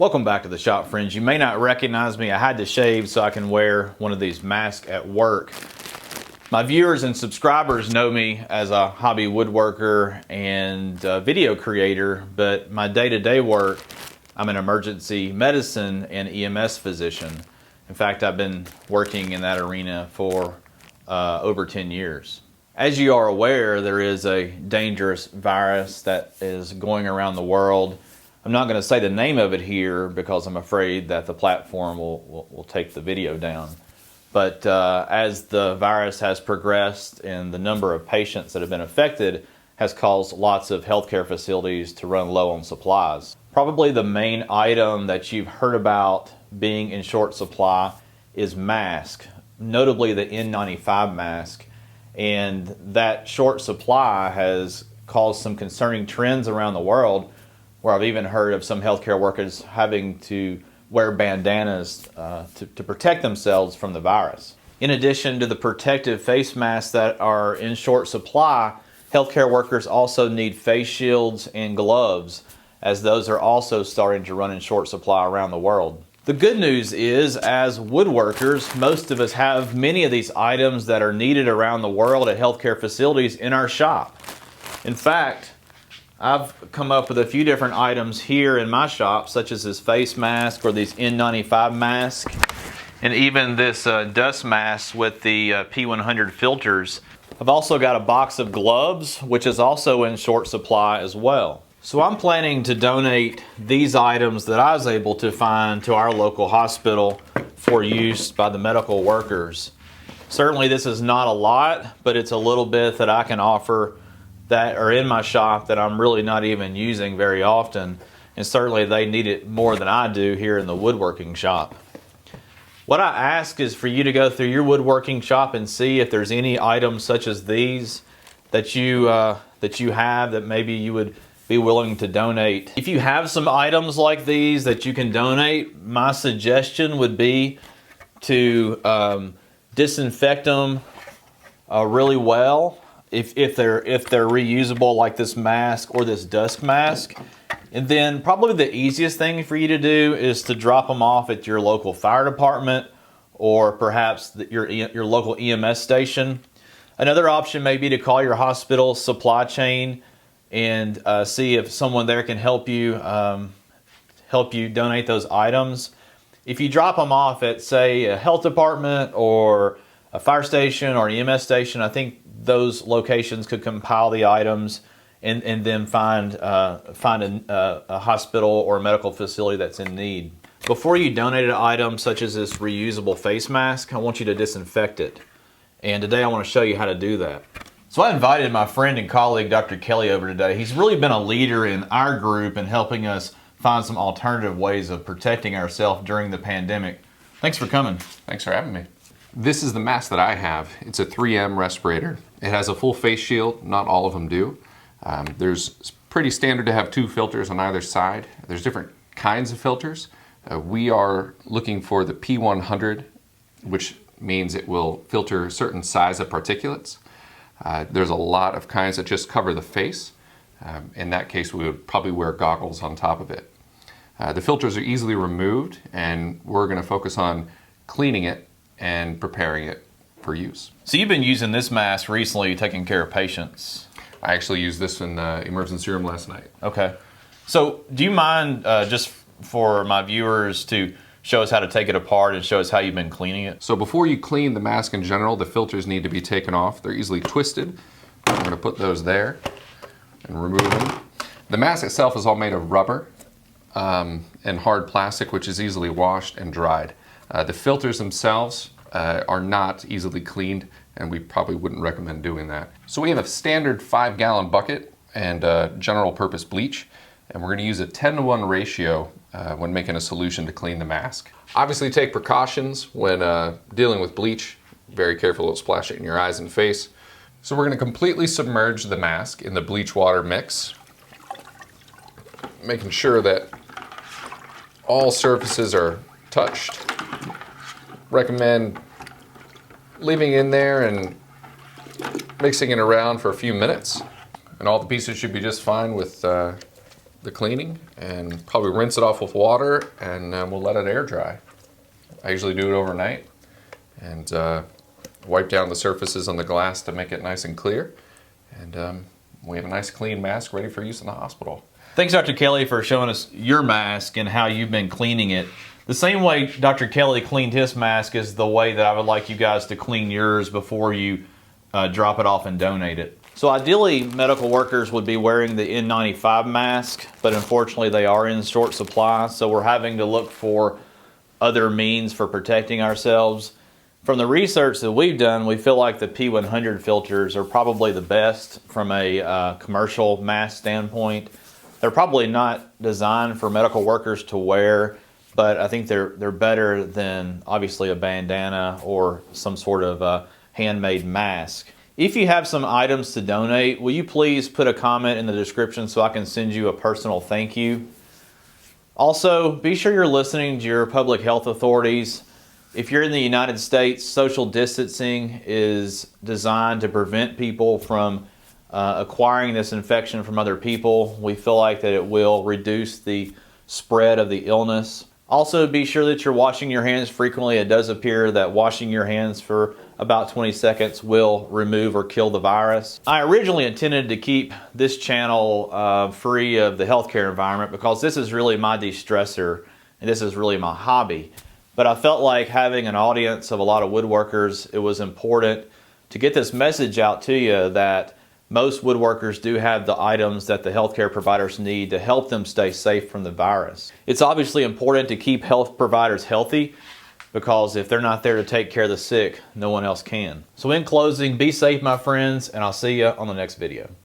Welcome back to the shop, friends. You may not recognize me. I had to shave so I can wear one of these masks at work. My viewers and subscribers know me as a hobby woodworker and video creator, but my day-to-day work, I'm an emergency medicine and EMS physician. In fact, I've been working in that arena for over 10 years. As you are aware, there is a dangerous virus that is going around the world. I'm not going to say the name of it here because I'm afraid that the platform will take the video down. But as the virus has progressed and the number of patients that have been affected has caused lots of healthcare facilities to run low on supplies. Probably the main item that you've heard about being in short supply is masks, notably the N95 mask. And that short supply has caused some concerning trends around the world, where I've even heard of some healthcare workers having to wear bandanas to protect themselves from the virus. In addition to the protective face masks that are in short supply, healthcare workers also need face shields and gloves, as those are also starting to run in short supply around the world. The good news is, as woodworkers, most of us have many of these items that are needed around the world at healthcare facilities in our shop. In fact, I've come up with a few different items here in my shop, such as this face mask or these N95 masks, and even this dust mask with the P100 filters. I've also got a box of gloves, which is also in short supply as well. So I'm planning to donate these items that I was able to find to our local hospital for use by the medical workers. Certainly this is not a lot, but it's a little bit that I can offer that are in my shop that I'm really not even using very often, and certainly they need it more than I do here in the woodworking shop. What I ask is for you to go through your woodworking shop and see if there's any items such as these that you have that maybe you would be willing to donate. If you have some items like these that you can donate, my suggestion would be to disinfect them really well. If they're reusable, like this mask or this dust mask. And then probably the easiest thing for you to do is to drop them off at your local fire department or perhaps your local EMS station. Another option may be to call your hospital supply chain and see if someone there can help you donate those items. If you drop them off at, say, a health department or a fire station or an EMS station, I think those locations could compile the items and then find a hospital or a medical facility that's in need. Before you donate an item such as this reusable face mask, I want you to disinfect it. And today I want to show you how to do that. So I invited my friend and colleague, Dr. Kelly, over today. He's really been a leader in our group in helping us find some alternative ways of protecting ourselves during the pandemic. Thanks for coming. Thanks for having me. This is the mask that I have. It's a 3M respirator. It has a full face shield. Not all of them do. It's pretty standard to have 2 filters on either side. There's different kinds of filters. We are looking for the P100, which means it will filter a certain size of particulates. There's a lot of kinds that just cover the face. In that case, we would probably wear goggles on top of it. The filters are easily removed, and we're going to focus on cleaning it and preparing it for use. So you've been using this mask recently, taking care of patients. I actually used this in the emergency room last night. Okay. So do you mind just for my viewers to show us how to take it apart and show us how you've been cleaning it? So before you clean the mask in general, the filters need to be taken off. They're easily twisted. I'm going to put those there and remove them. The mask itself is all made of rubber and hard plastic, which is easily washed and dried. The filters themselves are not easily cleaned, and we probably wouldn't recommend doing that. So we have a standard 5-gallon bucket and general purpose bleach, and we're going to use a 10-to-1 ratio when making a solution to clean the mask. Obviously take precautions when dealing with bleach. Very careful, don't splash it in your eyes and face. So we're going to completely submerge the mask in the bleach water mix, making sure that all surfaces are touched. Recommend leaving in there and mixing it around for a few minutes, and all the pieces should be just fine with the cleaning and probably rinse it off with water, and we'll let it air dry. I usually do it overnight and wipe down the surfaces on the glass to make it nice and clear. And we have a nice clean mask ready for use in the hospital. Thanks, Dr. Kelly, for showing us your mask and how you've been cleaning it. The same way Dr. Kelly cleaned his mask is the way that I would like you guys to clean yours before you drop it off and donate it. So ideally, medical workers would be wearing the N95 mask, but unfortunately they are in short supply, so we're having to look for other means for protecting ourselves. From the research that we've done, we feel like the P100 filters are probably the best from a commercial mask standpoint. They're probably not designed for medical workers to wear, but I think they're better than obviously a bandana or some sort of handmade mask. If you have some items to donate, will you please put a comment in the description so I can send you a personal thank you? Also, be sure you're listening to your public health authorities. If you're in the United States, social distancing is designed to prevent people from acquiring this infection from other people. We feel like that it will reduce the spread of the illness. Also, be sure that you're washing your hands frequently. It does appear that washing your hands for about 20 seconds will remove or kill the virus. I originally intended to keep this channel free of the healthcare environment because this is really my de-stressor and this is really my hobby. But I felt like having an audience of a lot of woodworkers, it was important to get this message out to you that most woodworkers do have the items that the healthcare providers need to help them stay safe from the virus. It's obviously important to keep health providers healthy because if they're not there to take care of the sick, no one else can. So in closing, be safe, my friends, and I'll see you on the next video.